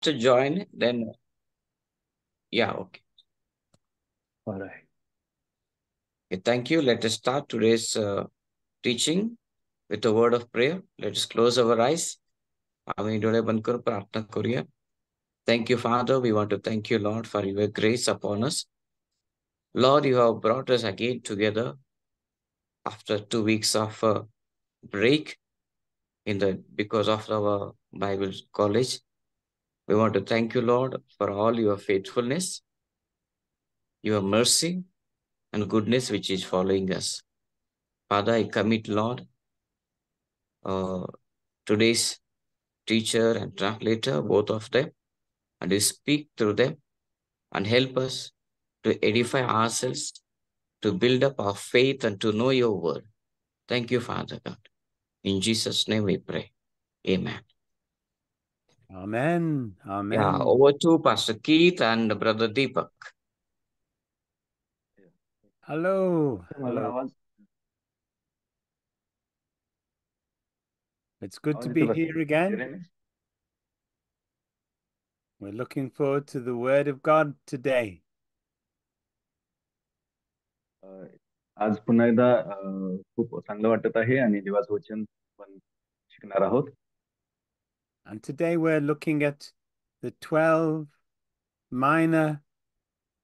to join, then yeah, okay. All right. Okay, thank you. Let us start today's teaching with a word of prayer. Let us close our eyes. आम्ही डोळे बंद करून प्रार्थना करूया. Thank you, Father. We want to thank you, Lord, for your grace upon us. Lord, you have brought us again together after 2 weeks of break because of our Bible college. We want to thank you, Lord, for all your faithfulness, your mercy, and goodness which is following us. Father, I commit, Lord, today's teacher and translator, both of them, and you speak through them and help us to edify ourselves, to build up our faith, and to know your word. Thank you, Father God. In Jesus' name we pray. Amen. Amen. Amen. Yeah, over to Pastor Keith and Brother Deepak. Hello. माझा Hello. आवाज It's good to आवाज be येतो का? here again. Clear आहे? We're looking forward to the Word of God today. आज पुन्हा एकदा खूप चांगलं वाटत आहे आणि देवाचं वचन पण शिकणार आहोत. And today we're looking at the 12 minor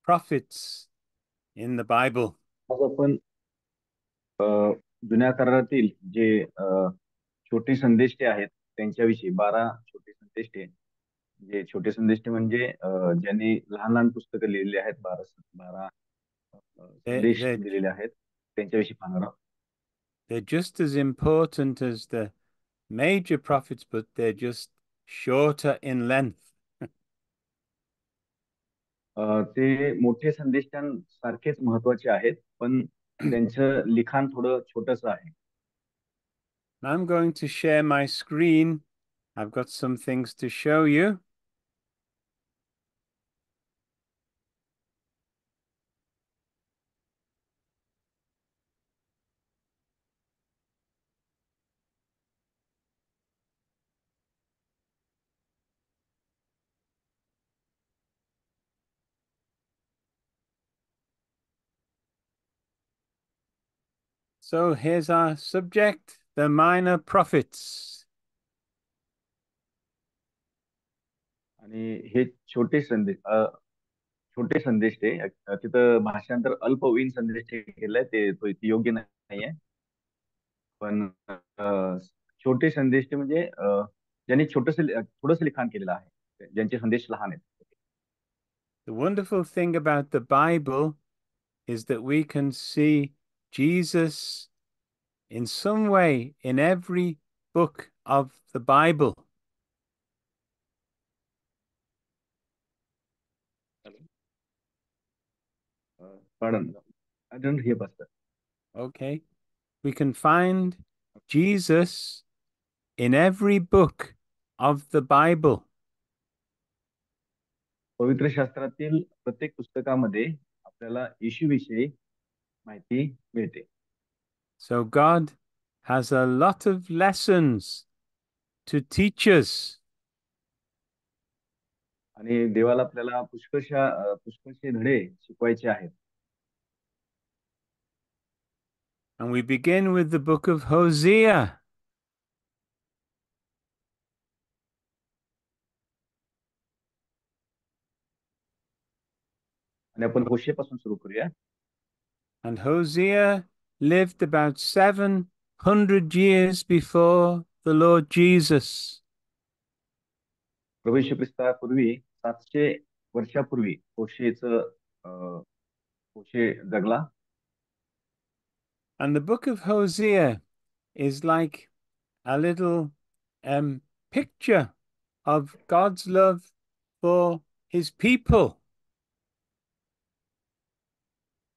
prophets in the Bible. आज आपण जुन्या करारातील जे छोटे संदेष्टे आहेत त्यांच्याविषयी 12 छोटे संदेष्टे, जे छोटे संदेष्टे म्हणजे ज्यांनी लहान लहान पुस्तकं लिहिलेली आहेत, 12 संदेश They're, दिलेले आहेत त्यांच्याविषयी पाहणार आहोत. they're just as important as the major prophets, but they're just shorter in length. ते मोठे संदेशांसारखेच महत्वाचे आहेत, पण त्यांचं लिखाण थोडं छोटस आहे. I'm going to share my screen. I've got some things to show you. So here's our subject, the minor prophets. आणि हे छोटे संदेश ते तिथं भाषांतर अल्पवयीन संदेश केलंय, ते योग्य नाहीये. पण छोटे संदेश म्हणजे ज्यांनी थोडंसं लिखाण केलेलं आहे, ज्यांचे संदेश लहान आहेत. The wonderful thing about the Bible is that we can see Jesus in some way in every book of the Bible. Pardon, I don't hear, Pastor. Okay. We can find Jesus in every book of the Bible. पवित्र शास्त्रातील प्रत्येक पुस्तकामध्ये आपल्याला येशूविषयी माहिती मिळते. So God has a lot of lessons to teach us. आणि देवाला आपल्याला पुष्कळशे धडे शिकवायचे आहेत. And we begin with the book of Hosea. आणि आपण होशेपासून सुरू करूया. And Hosea lived about 700 years before the Lord Jesus. प्रभू येशू ख्रिस्तापूर्वी 700 वर्षापूर्वी होशे जगला. And the book of Hosea is like a little picture of God's love for his people.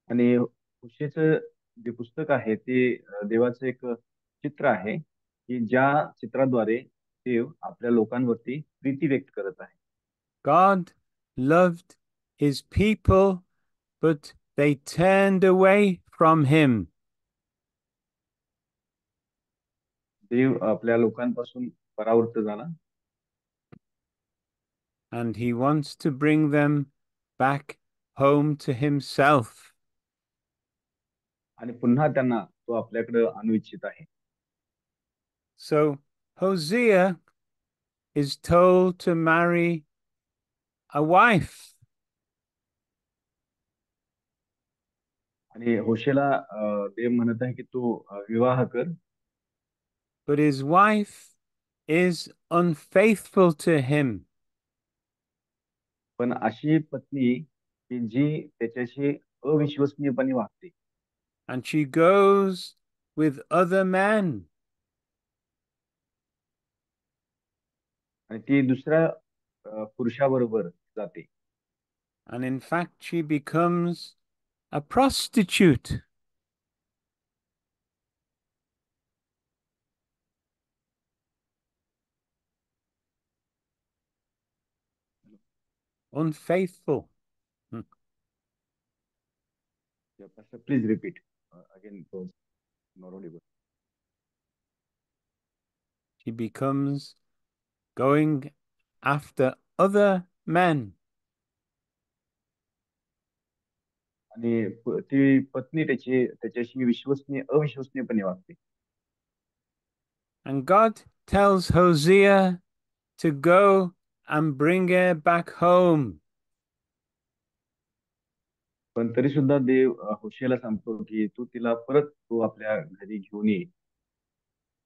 आणि होशेचं जे पुस्तक आहे ते देवाचं एक चित्र आहे, की ज्या चित्राद्वारे देव आपल्या लोकांवरती प्रीती व्यक्त करत आहे. God loved his people, but they turned away from him. देव आपल्या लोकांपासून परावृत्त झाला. and he wants to bring them back home to himself. आणि पुन्हा त्यांना तो आपल्याकडे आणू इच्छित आहे. So Hosea is told to marry a wife. आणि होशेला देव म्हणत आहे की तू विवाह कर. But his wife is unfaithful to him. पण अशी पत्नी की जी त्याच्याशी अविश्वसनीयपणे वागते. And she goes with other men. आणि ती दुसऱ्या पुरुषाबरोबर जाते. And in fact, she becomes a prostitute. Unfaithful. Please repeat again. Not audible. She becomes going after other men. आणि ती पत्नी त्याच्याशी अविश्वसनीयपणे वागते. And God tells Hosea to go and bring her back home. पण तरी सुद्धा देव होशेला सांगतो की तू आपल्या घरी घेऊन ये.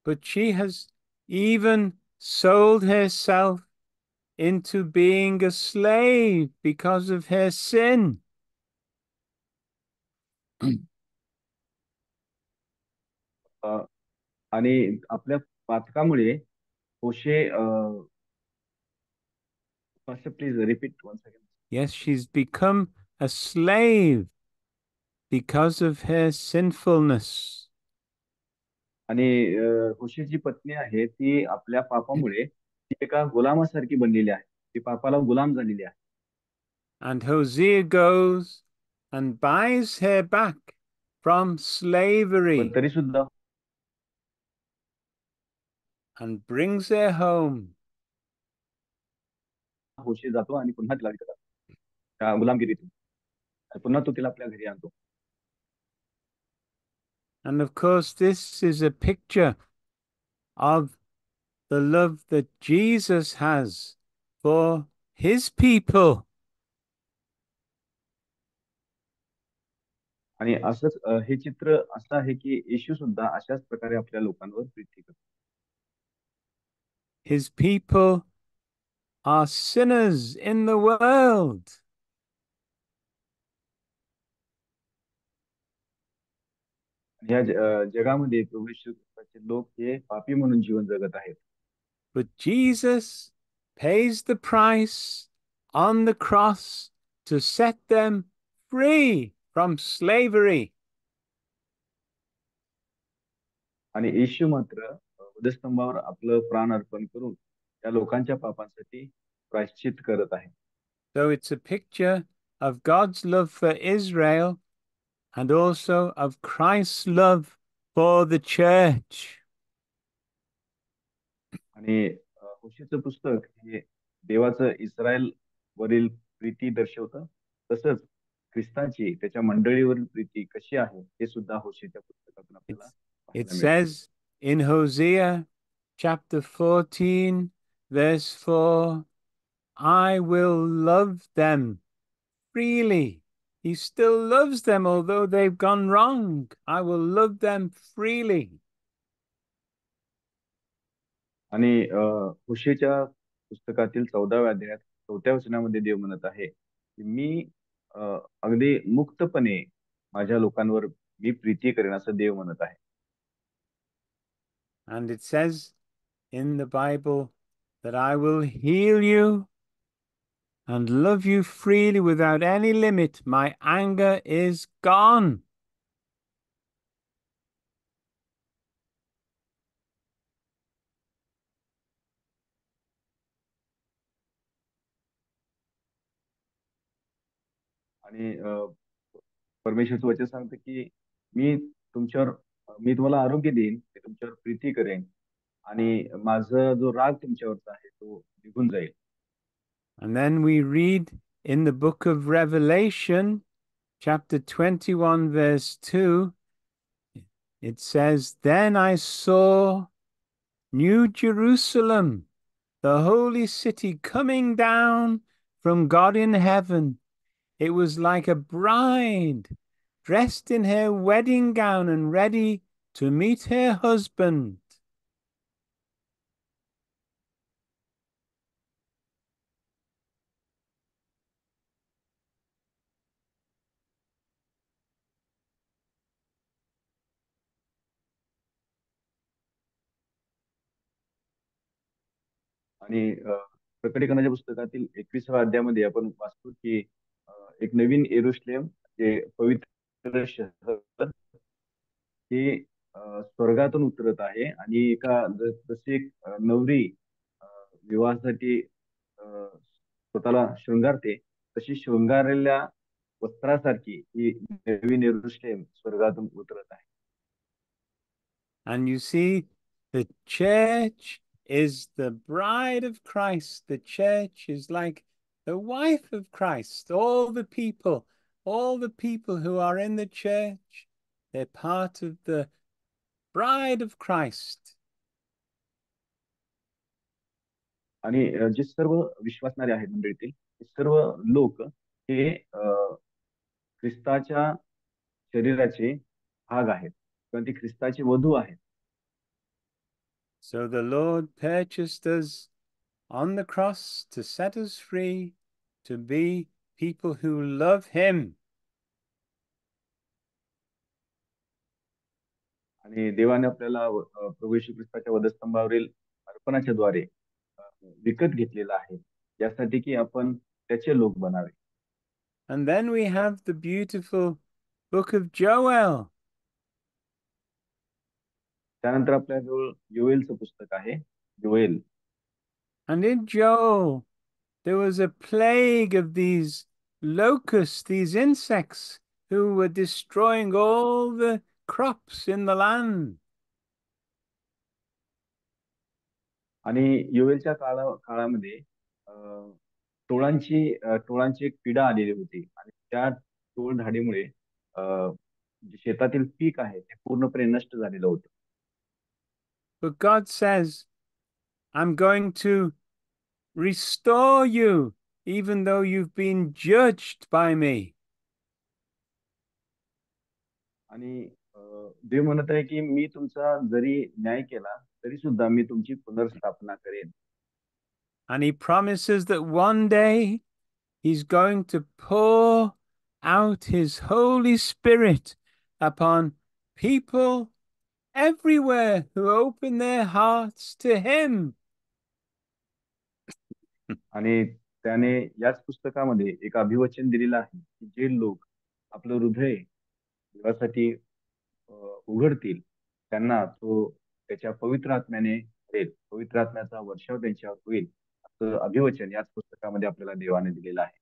But she has even sold herself into being a slave because of her sin. आणि आपल्या पातकामुळे होशे please repeat once again. Yes, she's become a slave because of her sinfulness. आणि होशेची पत्नी आहे ती आपल्या पापामुळे ती एका गुलामासारखी बनलेली आहे. ती पापाला गुलाम झालेली आहे. And Hosea goes and buys her back from slavery पण तरी सुद्धा and brings her home. होशे जातो आणि पुन्हा तिला विकतात त्या गुलामगिरीतून. पुन्हा तो तिला आपल्या घरी आणतो. And of course, this is a picture of the love that Jesus has for his people. आणि असंच हे चित्र असं आहे की येशू सुद्धा अशाच प्रकारे आपल्या लोकांवर प्रीती करतो. His people are sinners in the world. या जगामध्ये प्रभू येशू ख्रिस्ताचे लोक हे पापी म्हणून जीवन जगत आहेत. But Jesus pays the price on the cross to set them free from slavery. आणि येशू मात्र वधस्तंभावर आपलं प्राण अर्पण करून त्या लोकांच्या पापांसाठी प्रायश्चित करत आहे. So it's a picture of God's love for Israel and also of Christ's love for the church. आणि होशेचं पुस्तक हे देवाचं इस्रायल वरील प्रीती दर्शवतं. तसंच ख्रिस्ताची त्याच्या मंडळीवरील प्रीती कशी आहे हे सुद्धा होशेच्या पुस्तकातून आपल्याला It says in Hosea chapter 14 verse 4, I will love them freely. He still loves them although they've gone wrong. I will love them freely. आणि होशेच्या पुस्तकातील 14व्या अध्यायात 4थ्या वचनामध्ये देव म्हणत आहे की मी अगदी मुक्तपणे माझ्या लोकांवर मी प्रीती करेन असं देव म्हणत आहे. And it says in the Bible that I will heal you and love you freely without any limit. My anger is gone. आणि परमेश्वरचं वचन सांगतं की मी तुम्हाला आरोग्य देईन, मी तुमच्यावर प्रीती करेन आणि माझा जो राग तुमच्यावरचा आहे तो निघून जाईल. And then we read in the book of Revelation, chapter 21, verse 2, it says, Then I saw New Jerusalem, the holy city, coming down from God in heaven. It was like a bride dressed in her wedding gown and ready to meet her husband. आणि प्रकटीकरणाच्या पुस्तकातील 21व्या अध्यायामध्ये आपण वाचतो की एक नवीन येरुशलेम जे पवित्र शहर हे स्वर्गातून उतरत आहे आणि जशी एक नवरी विवाहासाठी स्वतःला शृंगारते तशी शृंगारलेल्या वस्त्रासारखी ही नवीन येरुशलेम स्वर्गातून उतरत आहे. And you see, the church is the bride of Christ. The church is like the wife of Christ. All the people who are in the church, they're part of the bride of Christ. आणि जे सर्व विश्वासणारे आहेत मंडळीतील सर्व लोक हे ख्रिस्ताच्या शरीराचे भाग आहेत किंवा ती ख्रिस्ताची वधू आहेत. So the Lord purchased us on the cross to set us free, to be people who love him. आणि देवाने आपल्याला प्रभू येशू ख्रिस्ताच्या वधस्तंभावरील अर्पणाच्या द्वारे विकत घेतलेला आहे यासाठी की आपण त्याचे लोक बनावे. And then we have the beautiful book of Joel. त्यानंतर आपल्याजवळ योएलचं पुस्तक आहे, Joel. And in Joel, there was a plague of these locusts, these insects who were destroying all the crops in the land. आणि योएलच्या काळामध्ये टोळांची एक पिढा आलेली होती आणि त्या टोळधाडीमुळे शेतातील पीक आहे ते पूर्णपणे नष्ट झालेलं होतं. But God says, I'm going to restore you even though you've been judged by me. आणि देव म्हणत आहे की मी तुमचा जरी न्याय केला तरी सुद्धा मी तुमची पुनर्स्थापना करेन. And he promises that one day he's going to pour out his Holy Spirit upon people everywhere who open their hearts to him. आणि त्याने याच पुस्तकामध्ये एक अभिवचन दिलेलं आहे की जे लोक आपलं हृदय देवासाठी उघडतील त्यांना तो त्याच्या पवित्र आत्म्याने देईल, पवित्र आत्म्याचा वर्षाव त्यांच्यावर होईल असं अभिवचन याच पुस्तकामध्ये आपल्याला देवाने दिलेलं आहे.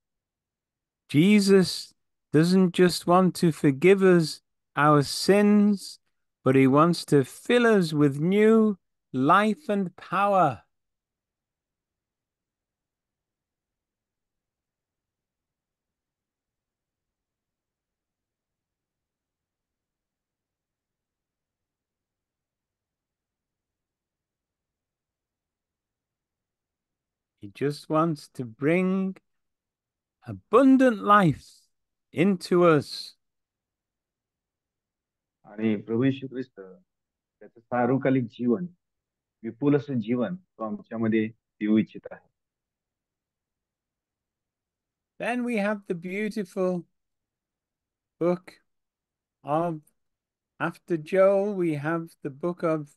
Jesus doesn't just want to forgive us our sins, but he wants to fill us with new life and power. He just wants to bring abundant life into us. आणि प्रभू येशू ख्रिस्त त्याचं सार्वकालिक जीवन, विपुल असं जीवन तो आमच्यामध्ये देऊ इच्छित आहे. Then we have the beautiful book of, after Joel, we have the book of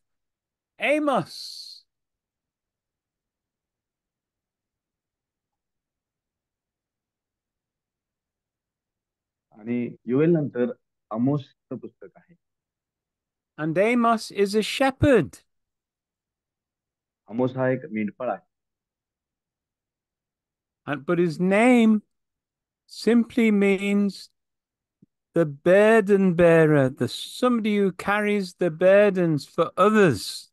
Amos. आणि योएल नंतर आमोसचं पुस्तक आहे. And Amos is a shepherd. आमोस हा एक मेंढपाळ आहे. But his name simply means the burden bearer, somebody who carries the burdens for others.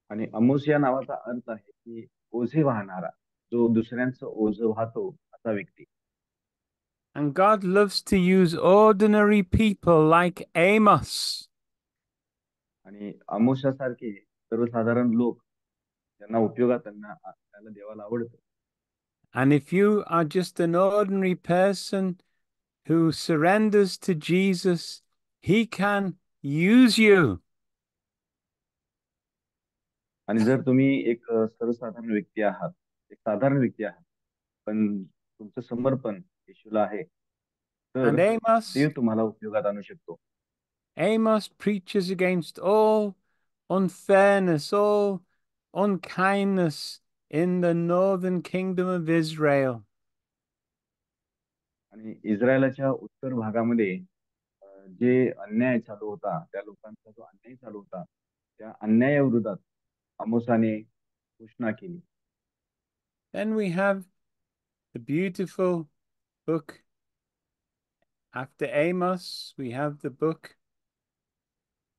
आणि आमोस या नावाचा अर्थ आहे की ओझे वाहणारा, जो दुसऱ्यांचं ओझं वाहतो असा व्यक्ती. And God loves to use ordinary people like Amos. आणि आमोशासारखे सर्वसाधारण लोक त्यांना उपयोगात त्याला देवाला आवडतं. And if you are just an ordinary person who surrenders to Jesus, he can use you. आणि जर तुम्ही एक सर्वसाधारण व्यक्ती आहात, एक साधारण व्यक्ती आहात, पण तुमचं समर्पण येशूला आहे, तर And देव तुम्हाला उपयोगात आणू शकतो. Amos preaches against all unfairness, all unkindness in the northern kingdom of Israel. आणि इस्रायलाच्या उत्तर भागामध्ये जे अन्याय चालू होता, त्या लोकांचा जो अन्याय चालू होता, त्या अन्यायाविरोधात आमोसाने घोषणा केली. Then we have the beautiful book. After Amos, we have the book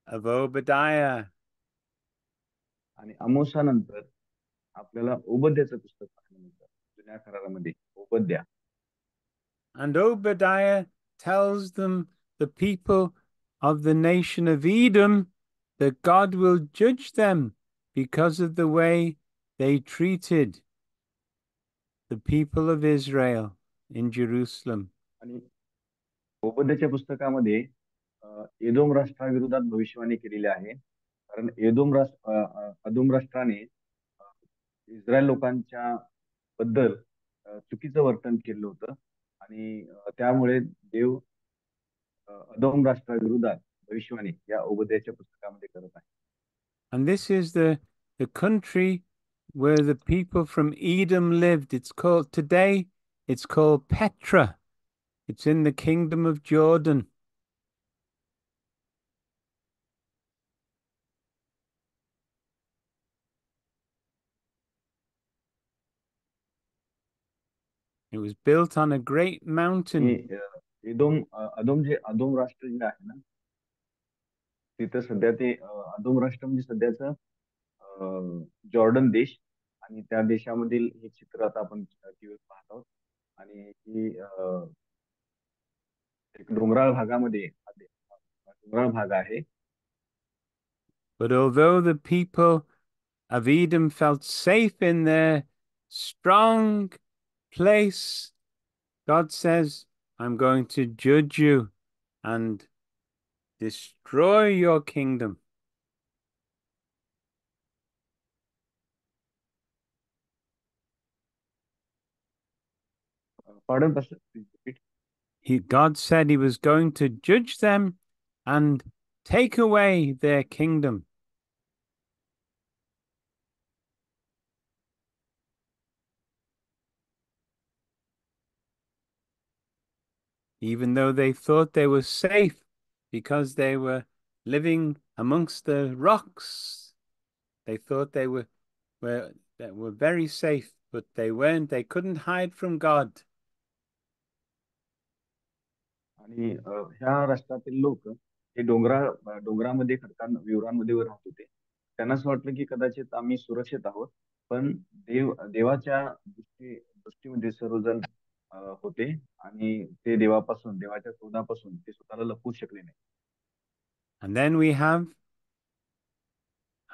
of Obadiah. आणि आमोसानंतर आपल्याला ओबद्याचं पुस्तक पाहायला मिळतं, जुन्या करारामध्ये ओबद्या. And Obadiah tells them, the people of the nation of Edom, that God will judge them because of the way they treated the people of Israel in Jerusalem. आणि ओबद्याच्या पुस्तकामध्ये एदोम राष्ट्राविरोधात भविष्यवाणी केलेली आहे, कारण अदोम राष्ट्राने इस्रायल लोकांच्या बद्दल चुकीचं वर्तन केलं होतं आणि त्यामुळे देव अदोम राष्ट्राविरोधात भविष्यवाणी या ओबद्याच्या पुस्तकामध्ये करत आहे. And this is the country where the people from Edom lived. It's called today, it's called Petra. It's in the kingdom of Jordan. It was built on a great mountain. अदोम राष्ट्र जे आहे ना, तिथं सध्या ते अदोम राष्ट्र म्हणजे सध्याचं जॉर्डन देश, आणि त्या देशामधील हे चित्र आता आपण टीव्हीवर पाहत आहोत. आणि ही एक डोंगराळ भाग आहे. But although the people of Edom felt safe in their strong place, God says, I'm going to judge you and destroy your kingdom. Pardon, Pastor, please repeat. God said he was going to judge them and take away their kingdom. Even though they thought they were safe because they were living amongst the rocks, they thought they were very safe, but they weren't. They couldn't hide from God. आणि ह्या राष्ट्रातील लोक हे डोंगरामध्ये विवरांमध्ये राहत होते. त्यांना असं वाटलं की कदाचित आम्ही सुरक्षित आहोत, पण देवाच्या दृष्टीमध्ये सर्वजण होते आणि ते देवाच्या क्रोधापासून ते स्वतःला लपवू शकले नाही. And then we have,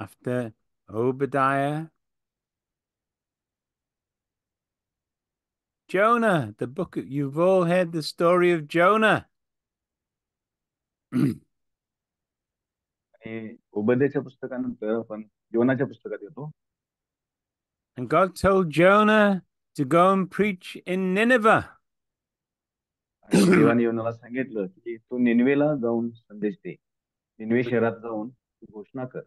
after Obadiah, Jonah, the book. You've all heard the story of Jonah. आणि ओबद्याच्या पुस्तकानंतर आपण योनाच्या पुस्तकात येतो. And God told Jonah to go and preach in Nineveh. आणि देवाने योनाला सांगितलं की तू निनवेला जाऊन संदेश दे, निनवे शहरात जाऊन तू घोषणा कर.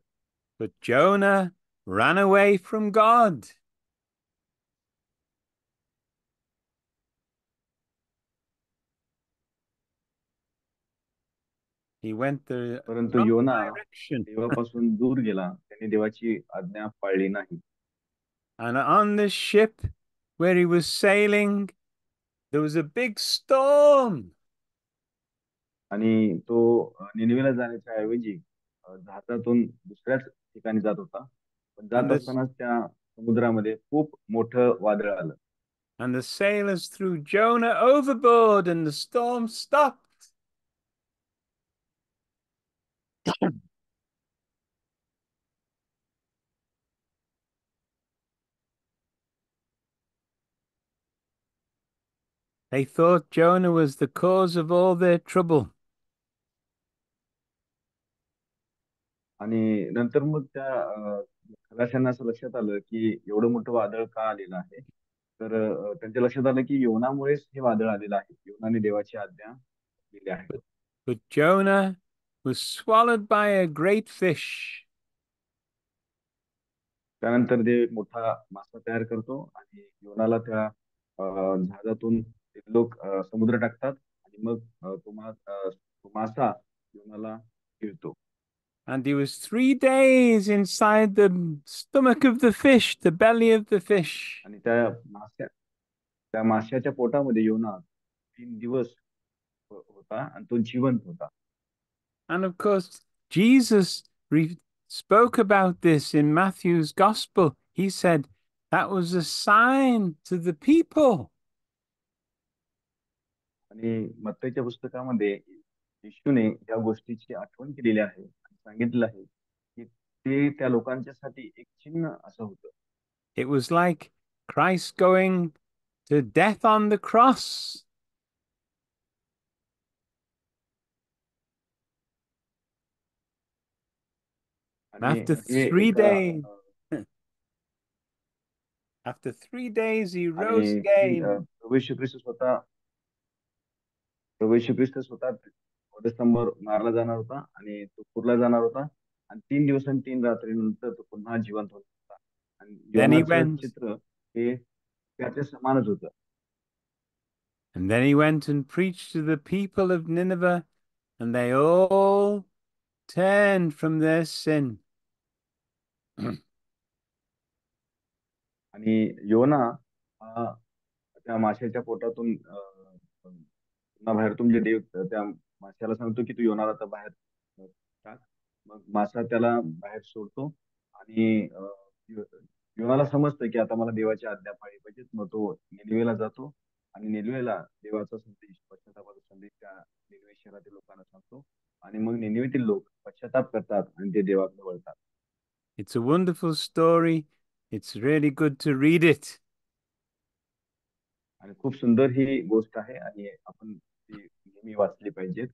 But Jonah ran away from God. He went the परंतु wrong योना direction. देवापासून दूर गेला, त्याने देवाची आज्ञा पाळली नाही. And on the ship where he was sailing, there was a big storm. आणि तो निनवेला जाण्याच्या ऐवजी जहाजातून दुसऱ्याच ठिकाणी जात होता. पण जात And असतानाच त्या समुद्रामध्ये खूप मोठं वादळ आलं. And the sailors threw Jonah overboard and the storm stopped. They thought Jonah was the cause of all their trouble. आणि नंतर मग त्या खलाशांना असं लक्षात आलं की एवढं मोठं वादळ का आलेलं आहे. तर त्यांच्या लक्षात आलं की योनामुळेच हे वादळ आलेलं आहे. योनाने देवाची आज्ञा दिली आहे. But Jonah was swallowed by a great fish. त्यानंतर ते एक मोठा मासा तयार करतो आणि योनाला त्या जहाजातून ते लोक समुद्र टाकतात आणि मग तो मासा योनाला गिळतो. And he was 3 days inside the stomach of the fish, the belly of the fish. आणि त्या माशाच्या पोटामध्ये योना 3 दिवस होता आणि तो जिवंत होता. And of course, Jesus spoke about this in Matthew's gospel. He said that was a sign to the people. आणि मत्तईच्या पुस्तकामध्ये येशूने या गोष्टीची आठवण केलेली आहे आणि सांगितलं आहे की ते त्या लोकांच्यासाठी एक चिन्ह असं होतं. It was like Christ going to death on the cross. आणि After hey 3 days, after 3 days, he rose again. प्रभू येशू ख्रिस्त स्वतः वधस्तंभावर मारला जाणार होता आणि तो पुरला जाणार होता आणि 3 दिवस आणि 3 रात्रीनंतर तो पुन्हा जिवंत होत होता. आणि Then he योनाचं went, चित्र हे त्याच्या समानच होतं. and then he went and preached to the people of Nineveh, and they all turned from their sin. आणि योना हा त्या माशाच्या पोटातून पुन्हा बाहेर तुमचे देव त्या माशाला सांगतो की तू योनाला तर बाहेर टाक. मग मासा त्याला बाहेर सोडतो आणि योनाला समजतं की आता मला देवाची आज्ञा पाळली पाहिजे. मग तो निनिवेला जातो आणि निनिवेला देवाचा संदेश, पश्चातापाचा संदेश त्या निनिवे शहरातील लोकांना सांगतो आणि मग निनिवेतील लोक पश्चाताप करतात आणि ते देवाकडे वळतात. It's a wonderful story. It's really good to read it. आणि खूप सुंदर ही गोष्ट आहे आणि आपण ती नेहमी वाचली पाहिजे.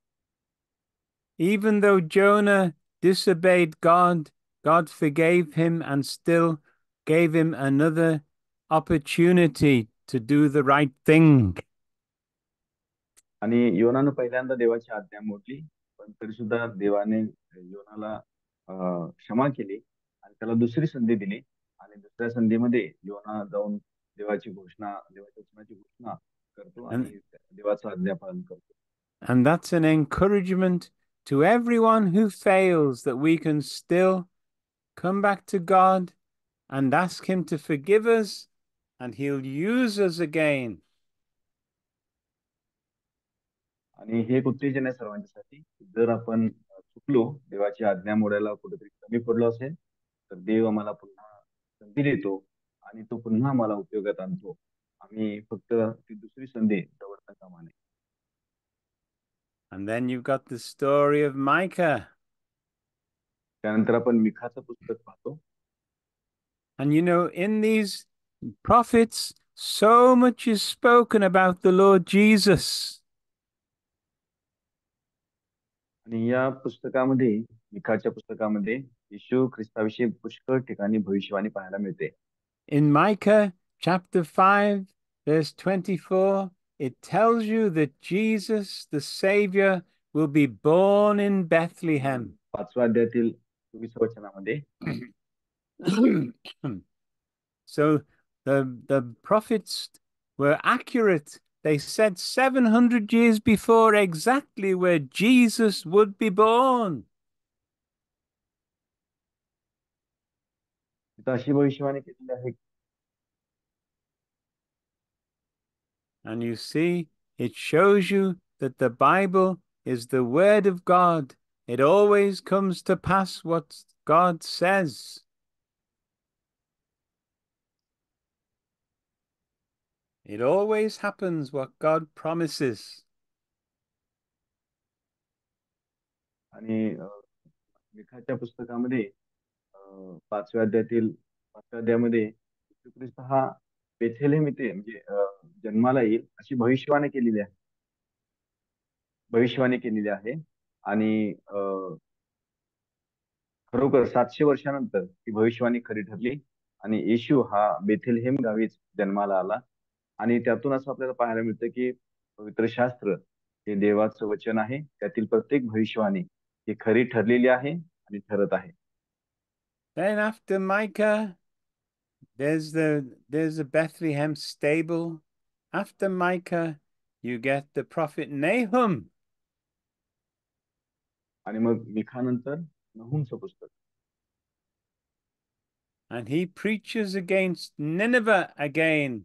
Even though Jonah disobeyed God, God forgave him and still gave him another opportunity to do the right thing. आणि योनानं पहिल्यांदा देवाची आज्ञा मोडली, पण तरी सुद्धा देवाने योनाला क्षमा केली आणि त्याला दुसरी संधी दिली आणि दुसऱ्या संधीमध्ये योना जाऊन देवाच्या वचनाची घोषणा करतो आणि देवाचं आज्ञापालन करतो. And that's an encouragement to everyone who fails, that we can still come back to God and ask him to forgive us, and he'll use us again. आणि हे एक उत्तेजन आहे सर्वांच्यासाठी. जर आपण चुकलो, देवाची आज्ञा मोडायला कुठेतरी कमी पडलो असेल, तर देव आम्हाला पुन्हा संधी देतो आणि तो पुन्हा आम्हाला उपयोगात आणतो. आम्ही फक्त ती दुसरी संधी दवडता कामा नये. And then you've got the story of Micah. त्यानंतर आपण मिखाचं पुस्तक पाहतो. And you know, in these prophets, so much is spoken about the Lord Jesus. आणि या पुस्तकामध्ये, मिखाच्या पुस्तकामध्ये येशू ख्रिस्ताविषयी पुष्कळ ठिकाणी भविष्यवाणी पाहायला मिळते. In Micah chapter 5, verse 24, it tells you that Jesus, the Savior, will be born in Bethlehem. 5व्या अध्यायातील 24 वचनामध्ये So the prophets were accurate. They said 700 years before exactly where Jesus would be born. अशी भविष्यवाणी केलेली आहे. And you see, it shows you that the Bible is the word of God. It always comes to pass what God says. It always happens what God promises. आणि मिखाच्या पुस्तकामध्ये 5व्या अध्यायातील 5व्या अध्यायामध्ये येशू ख्रिस्त हा Bethlehem येथे म्हणजे जन्माला येईल अशी भविष्यवाणी केलेली आहे आणि खरोखर 700 वर्षानंतर ही भविष्यवाणी खरी ठरली आणि येशू हा बेथलेहेम गावीच जन्माला आला आणि त्यातून असं आपल्याला पाहायला मिळतं की पवित्र शास्त्र हे देवाचं वचन आहे, त्यातील प्रत्येक भविष्यवाणी ही खरी ठरलेली आहे आणि ठरत आहे. Then after Micah, there's the Bethlehem stable. After Micah, you get the prophet Nahum. आणि मग मिखानंतर नहूमचं पुस्तक And he preaches against Nineveh again.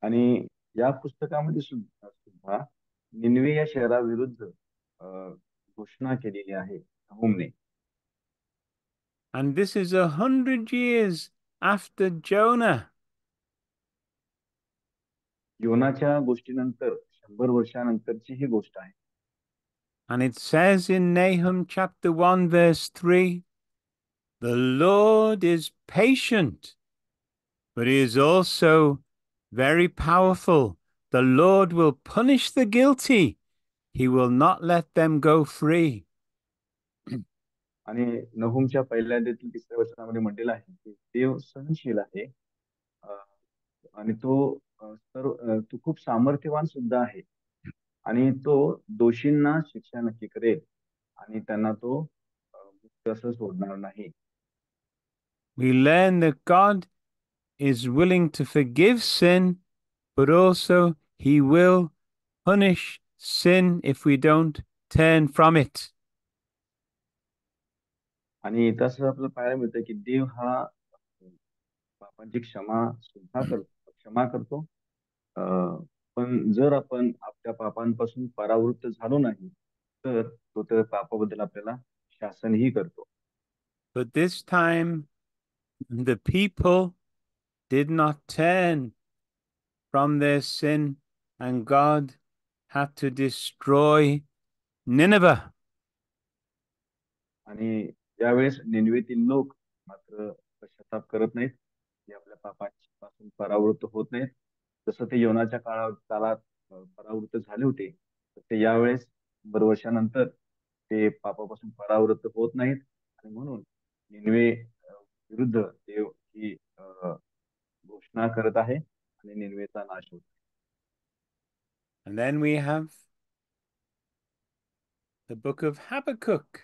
आणि या पुस्तकामध्ये सुद्धा निनवे या शहराविरुद्ध घोषणा केलेली आहे नहूमने. And this is 100 years after Jonah. योनाच्या गोष्टीनंतर 100 वर्षानंतरची ही गोष्ट आहे. And it says in Nahum chapter 1, verse 3, the Lord is patient, but he is also very powerful. The Lord will punish the guilty. He will not let them go free. आणि नहूमच्या पहिल्या अध्यायातील 3ऱ्या वचनामध्ये म्हटलेलं आहे की देव सहनशील आहे आणि तो खूप सामर्थ्यवान सुद्धा आहे आणि तो दोषींना शिक्षा नक्की करेल आणि त्यांना तो मुक्त असं सोडणार नाही. We learn that God is willing to forgive sin, but also he will punish sin if we don't turn from it. आणि तसं आपल्याला पाहायला मिळतं की देव हा पापांची क्षमा करतो पण जर आपण आपल्या पापांपासून परावृत्त झालो नाही तर तो त्या पापाबद्दल आपल्याला शासनही करतो. But this time the people did not turn from their sin, and God had to destroy Nineveh. आणि यावेळेस निनवेतील लोक मात्र पश्चाताप करत नाहीत, ते आपल्या पापापासून परावृत्त होत नाहीत. जसं ते योनाच्या काळात परावृत्त झाले होते ते यावेळेस 100 वर्षानंतर ते पापापासून परावृत्त होत नाहीत आणि म्हणून निनवे विरुद्ध देव ही घोषणा करत आहे आणि निनवेचा नाश होत. And then we have the book of Habakkuk.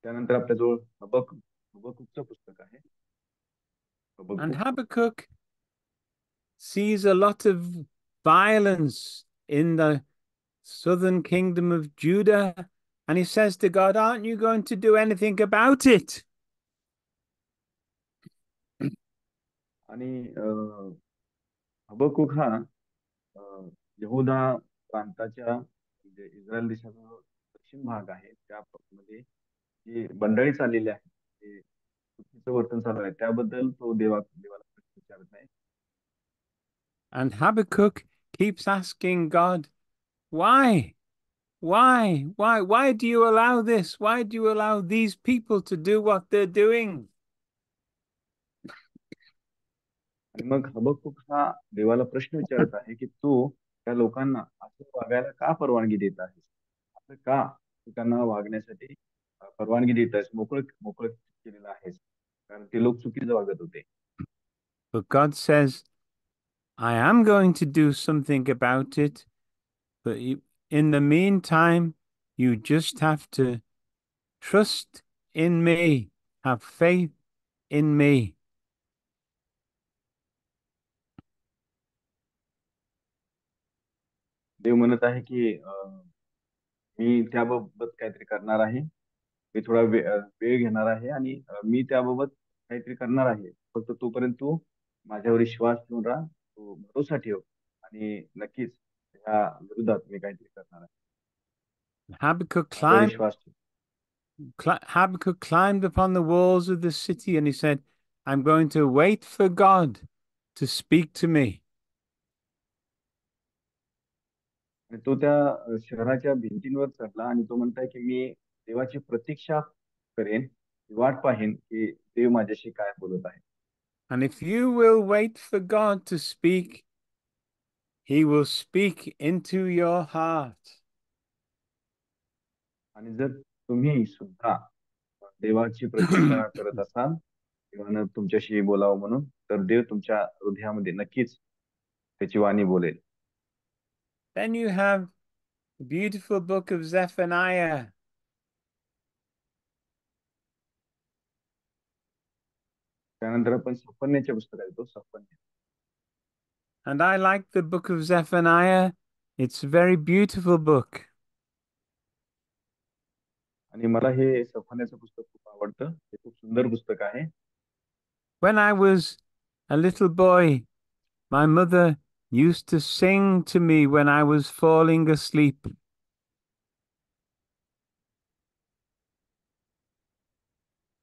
त्यानंतर आपल्याजवळ हबक्कूकचं पुस्तक आहे. And Habakkuk sees a lot of violence in the southern kingdom of Judah. And he says to God, aren't you going to do anything about it? आणि Habakkuk हा यहुदा प्रांताच्या म्हणजे इस्रायल देशाचा दक्षिण भाग आहे त्यामध्ये जी बंडाळी चाललेली आहे ते चुकीचं वर्तन चालू आहे त्याबद्दल तो देवाला प्रश्न विचारत आहे. And Habakkuk keeps asking God, why? Why do you allow this? Why do you allow these people to do what they're doing? आणि मग हबक्कूक हा देवाला प्रश्न विचारत आहे की तू त्या लोकांना असं वागायला का परवानगी देत आहेस, असं का तू त्यांना वागण्यासाठी परवानगी देत आहेस, मोकळं केलेलं आहेस, कारण ते लोक चुकीचं वागत होते. But God says, I am going to do something about it, but in the meantime, you just have to trust in me, have faith in me. देव म्हणत आहे की मी त्याबाबत काहीतरी करणार आहे, मी थोडा वेळ घेणार आहे आणि मी त्याबाबत काहीतरी करणार आहे, फक्त तोपर्यंत तू माझ्यावर विश्वास ठेवून राहा, तू भरोसा ठेव आणि नक्कीच ह्या विरोधात मी काहीतरी करणार आहे. Habakkuk माझ्यावर climbed विश्वास ठेव. Habakkuk climbed upon the walls of the city and he said, I'm going to wait for God to speak to me. आणि तो त्या शहराच्या भिंतींवर चढला आणि तो म्हणताय की मी देवाची प्रतीक्षा करेन, वाट पाहेन की देव माझ्याशी काय बोलत आहे. And if you will wait for God to speak, he will speak into your heart. आणि जर तुम्ही सुद्धा देवाची प्रतीक्षा करत असाल किंवा तुमच्याशी बोलावं म्हणून, तर देव तुमच्या हृदयामध्ये नक्कीच त्याची वाणी बोलेल. Then you have the beautiful book of Zephaniah. त्यानंतर आपण सफन्याच्या पुस्तकात येतो. सफन्य. And I like the book of Zephaniah. It's a very beautiful book. आणि मला हे सफन्याचं पुस्तक खूप आवडतं. हे खूप सुंदर पुस्तक आहे. When I was a little boy, my mother used to sing to me when I was falling asleep.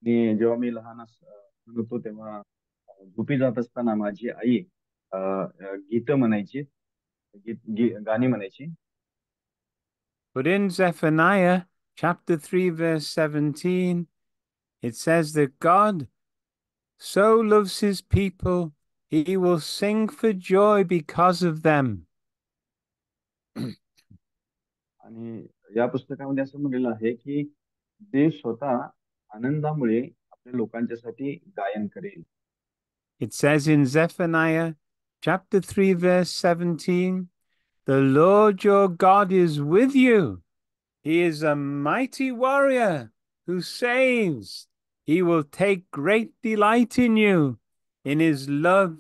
आणि जेव्हा मी लहान होतो तेव्हा झोपी जात असताना माझी आई गीतं म्हणायची, गाणी म्हणायची. But in Zephaniah chapter 3, verse 17, it says that God so loves his people, he will sing for joy because of them. आणि या पुस्तकामध्ये असं म्हणलेलं आहे की देव स्वतः आनंदामुळे आपल्या लोकांच्यासाठी गायन करेल. It says in Zephaniah chapter 3, verse 17, the Lord your God is with you. He is a mighty warrior who saves. He will take great delight in you. In his love,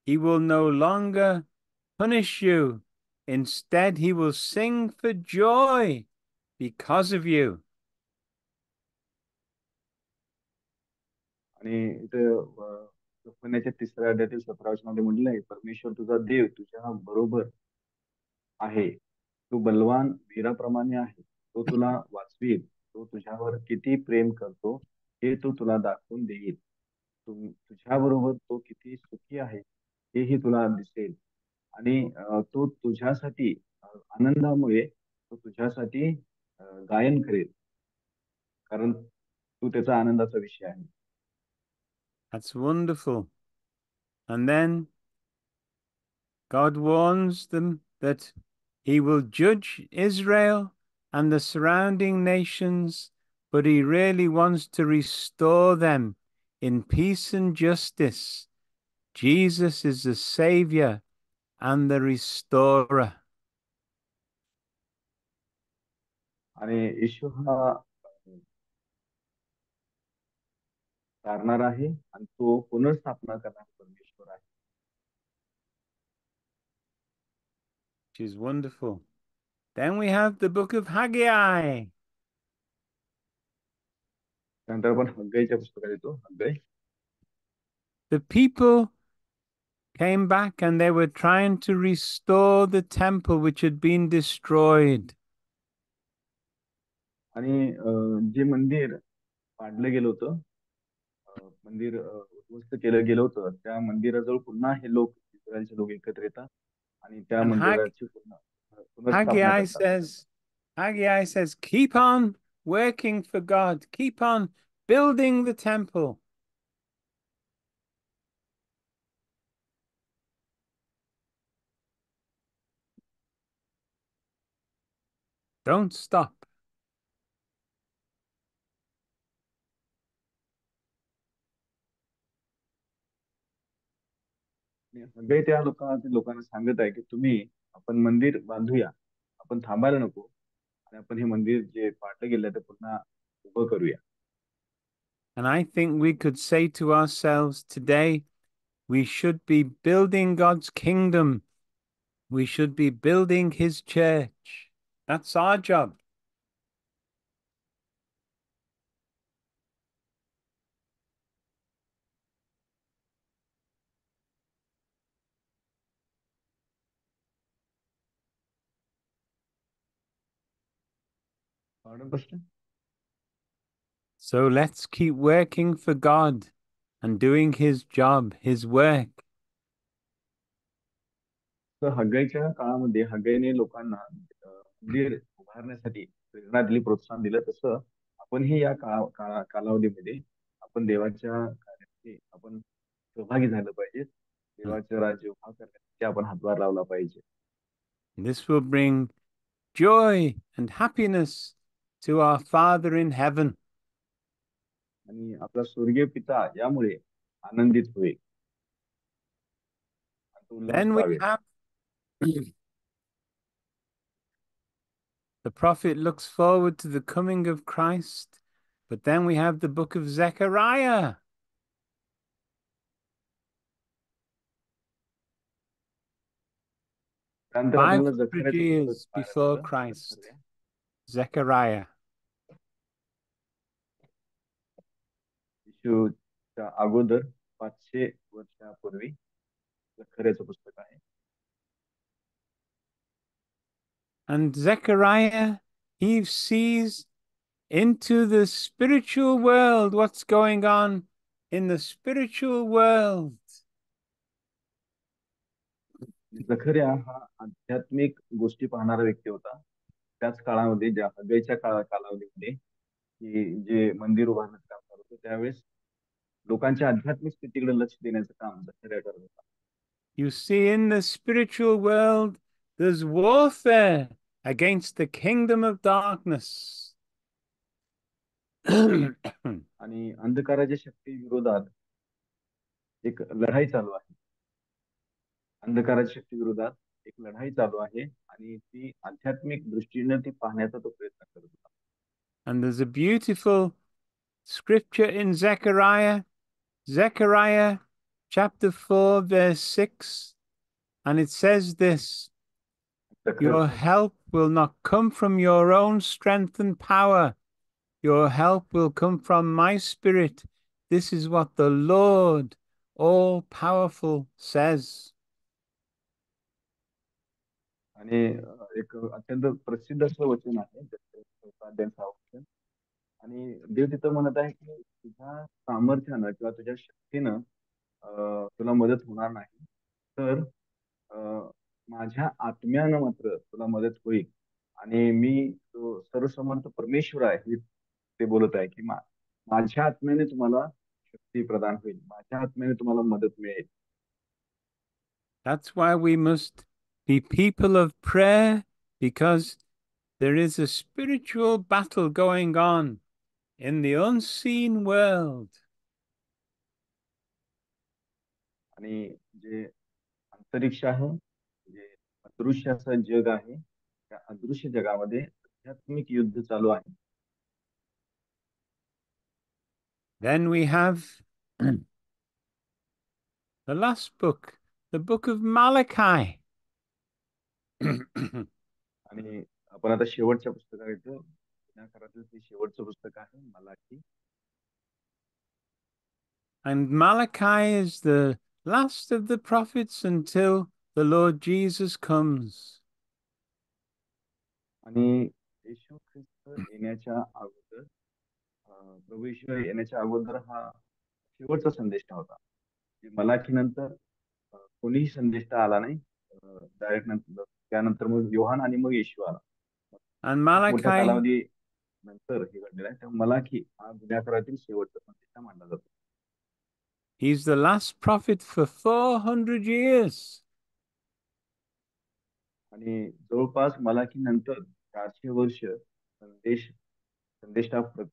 he will no longer punish you. Instead, he will sing for joy because of you. आणि इथं सफन्याच्या 3ऱ्या अध्यायातील 17व्या वचनामध्ये म्हटलं आहे, परमेश्वर तुझा देव तुझ्या बरोबर आहे. तू बलवान वीराप्रमाणे आहे. तो तुला वाचवेल. तो तुझ्यावर किती प्रेम करतो हे तो तुला दाखवून देईल. तुझ्याबरोबर तो किती सुखी आहे हेही तुला दिसेल. आणि तो तुझ्यासाठी आनंदामुळे तो तुझ्यासाठी गायन करेल, कारण तू त्याचा आनंदाचा विषय आहे. That's wonderful. And then God warns them that he will judge Israel and the surrounding nations, but he really wants to restore them in peace and justice. Jesus is the Savior and the Restorer. आणि येशू हा तारणार आहे आणि तो पुनर्स्थापना करणारा परमेश्वर आहे. Which is wonderful. Then we have the book of Haggai. त्यानंतर आपण हग्गाईच्या पुस्तकात येतो. हग्गाई. The people came back and they were trying to restore the temple which had been destroyed. आणि जे मंदिर पाडलं गेलं होतं, मंदिर उद्ध्वस्त केलं गेलं होतं, त्या मंदिराजवळ पुन्हा हे लोक, इस्रायलचे लोक एकत्र येतात आणि त्या And मंदिराची पुनर्स्थापना करतात. Haggai says, keep on working for God, keep on building the temple. Don't stop. हग्गाई त्या लोकांना सांगत आहे की तुम्ही आपण मंदिर बांधूया, आपण थांबायला नको आणि आपण हे मंदिर जे पाडलं गेलं ते पुन्हा उभं करूया. And I think we could say to ourselves today, we should be building God's kingdom. We should be building his church. That's our job. Pardon, Pastor? So let's keep working for God and doing his job, his work. तर हग्गाईच्या काळामध्ये हग्गाईने लोकांना मंदिर उभारण्यासाठी प्रेरणा दिली, प्रोत्साहन दिलं. तसं आपणही या कालावधीमध्ये आपण देवाच्या कार्यामध्ये आपण सहभागी झालं पाहिजे. देवाचं राज्य उभा करण्यासाठी आपण हातभार लावला पाहिजे. This will bring joy and happiness to our Father in heaven. आणि आपला स्वर्गीय पिता यामुळे आनंदित होईल. Then we have the prophet looks forward to the coming of Christ, but then we have the book of Zechariah. त्यानंतर आपल्याला 500 years before Christ. Zechariah. येशूच्या अगोदर 500 वर्षापूर्वी जकर्याचं पुस्तक आहे. And Zechariah, he sees into the spiritual world, what's going on in the spiritual world. जकर्या हा आध्यात्मिक गोष्टी पाहणारा व्यक्ती होता. त्याच काळामध्ये ज्या हग्गाईच्या कालावधीमध्ये की जे मंदिर उभारण्याचं काम करत होतं, त्यावेळेस लोकांच्या आध्यात्मिक स्थितीकडे लक्ष देण्याचं काम जकर्या करत होता. You see, in the spiritual world, there's warfare against the kingdom of darkness. आणि अंधकाराच्या शक्ती विरोधात एक लढाई चालू आहे. अंधकाराच्या शक्ती विरोधात एक लढाई चालू आहे आणि ती आध्यात्मिक दृष्टीने ती पाहण्याचा तो प्रयत्न करत होता. And there's a beautiful scripture in Zechariah chapter 4, verse 6, and it says this: Your help will not come from your own strength and power. Your help will come from my spirit. This is what the Lord all-powerful says. आणि एक अत्यंत प्रसिद्ध असं वचन आहे अध्यायाचं वचन. आणि देव तिथं म्हणत आहे की तुझ्या सामर्थ्यानं किंवा तुझ्या शक्तीनं तुला मदत होणार नाही, तर माझ्या आत्म्यानं मात्र तुला मदत होईल. आणि मी तो सर्वसमर्थ परमेश्वर आहे हे ते बोलत आहे की माझ्या आत्म्याने तुम्हाला शक्ती प्रदान होईल, माझ्या आत्म्याने तुम्हाला मदत मिळेल. That's why we must be people of prayer, because there is a spiritual battle going on in the unseen world. आणि जे अंतरिक्ष आहे, जे अदृश्य असं जग आहे, त्या अदृश्य जगामध्ये आध्यात्मिक युद्ध चालू आहे. Then we have the last book, the book of Malachi. आणि आपण आता शेवटच्या पुस्तकात येतो. विनाकारातील ते शेवटचं पुस्तक आहे Malachi. And Malachi is the last of the prophets until the Lord Jesus comes. आणि येशू ख्रिस्त येण्याच्या अगोदर, प्रभू येशू येण्याच्या अगोदर हा शेवटचा संदेश होता. मलाकी नंतर कोणीही संदेश आला नाही. डायरेक्ट नंतर त्यानंतर मग योहान आणि मग येशू आला. And मोठ्या Malachi, कालावधी नंतर हे घडलेलं आहे. तेव्हा मलाकी हा गुन्हेगारातील शेवटचा संदेश मानला जातो. he's the last prophet for 400 years. आणि जवळपास मलाकी नंतर 400 वर्ष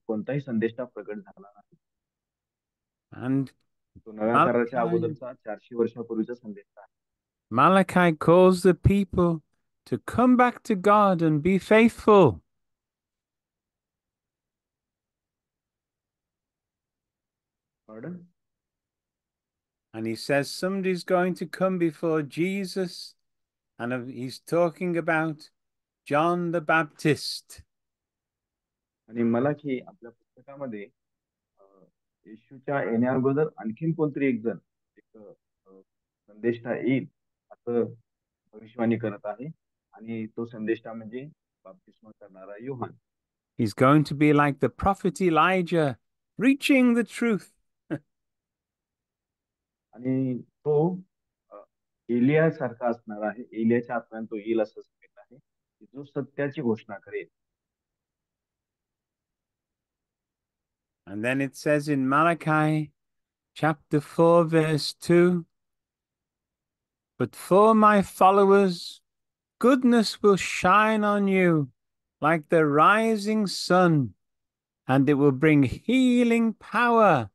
कोणताही संदेश प्रकट झाला नाही. And तो नव्या कराराच्या अगोदरचा 400 वर्षापूर्वीचा संदेश आहे. Malachi calls the people to come back to God and be faithful. Pardon? And he says somebody's going to come before Jesus, and he's talking about John the Baptist. आणि मलाकी आपल्या पुस्तकामध्ये येशूच्या येण्या अगोदर आणखीन कोणतरी एक जण एक संदेष्टा येईल असं भविष्यवाणी करत आहे. आणि तो संदेष्टा म्हणजे बाप्तिस्मा करणारा Yohan. He's going to be like the prophet Elijah preaching the truth. आणि तो अ, एलिया सारखा असणार आहे. एलियाच्या आत्म्याने तो येईल असं सांगितलं आहे की जो सत्याची घोषणा करेल. And then it says in Malachi chapter 4, verse 2, but for my followers, goodness will shine on you like the rising sun, and it will bring healing power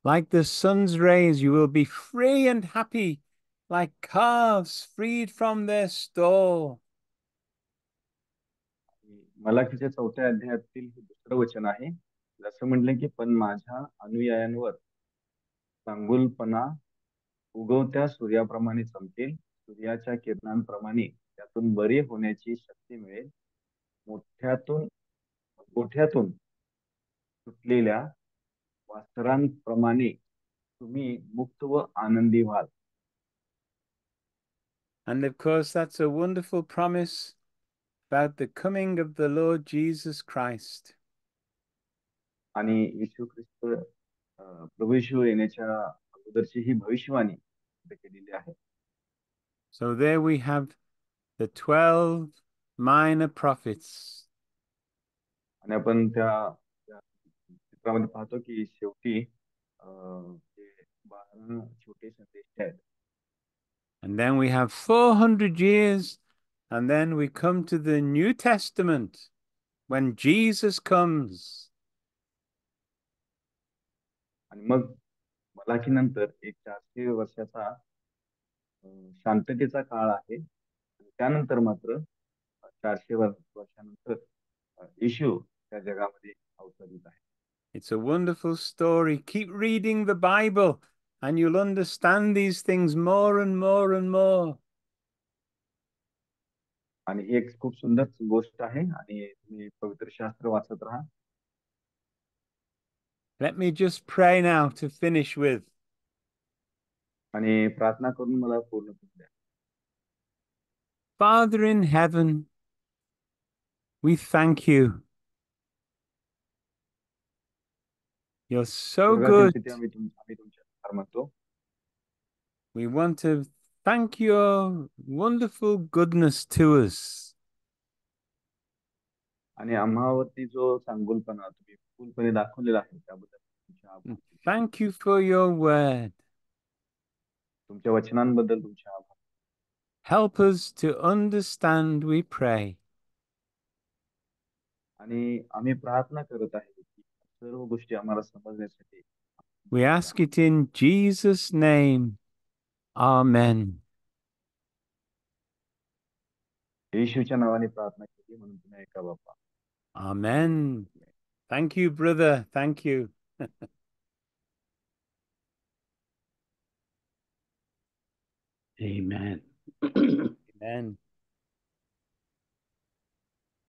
like the sun's rays. You will be free and happy like calves freed from their stall. मलाकीच्या 4थ्या अध्यायातील हे दुसरं वचन आहे. जसं म्हटलं की पण माझ्या अनुयायांवर चांगुलपणा उगवत्या सूर्याप्रमाणे चमकेल. सूर्याच्या किरणांप्रमाणे त्यातून बरे होण्याची शक्ती मिळेल. गोठ्यातून सुटलेल्या वासरांप्रमाणे तुम्ही मुक्त व आनंदी व्हाल. And of course, that's a wonderful promise about the coming of the Lord Jesus Christ. आणि येशू ख्रिस्त प्रभू येशू येण्याच्या अगोदरची ही भविष्यवाणी केलेली आहे. So there we have the 12 minor prophets. आणि आपण त्या चित्रामध्ये पाहतो की शेवटी ते 12 छोटे संदेश आहेत. And then we have 400 years, and then we come to the New Testament when Jesus comes. आणि मग मलाकीनंतर एक 400 वर्षाचा शांततेचा काळ आहे. त्यानंतर मात्र 400 वर्षानंतर येशू त्या जगामध्ये अवतरित आहे. It's a wonderful story. Keep reading the Bible and you'll understand these things more and more and more. आणि ही एक खूप सुंदर गोष्ट आहे आणि तुम्ही पवित्र शास्त्र वाचत राहा. Let me just pray now to finish with. आणि प्रार्थना करून मला पूर्ण करू द्या. Father in heaven, we thank you. You're so स्वर्गातील good. पिते, आम्ही तुमचे आभार मानतो. We want to thank your wonderful goodness to us. आणि आम्हावरती जो चांगुलपणा तुम्ही फुलपणे दाखवलेला आहे त्याबद्दल तुमचे आभार. Thank you for your word. तुमच्या वचनांबद्दल तुमचे आभार. Help us to understand, we pray. आणि आम्ही प्रार्थना करत आहे की सर्व गोष्टी आम्हाला समजण्यासाठी. We ask it in Jesus' name. Amen. येशूच्या नावाने प्रार्थना केली म्हणून तुम्ही ऐका Bappa. Amen. Thank you, brother. Thank you. Amen. Amen.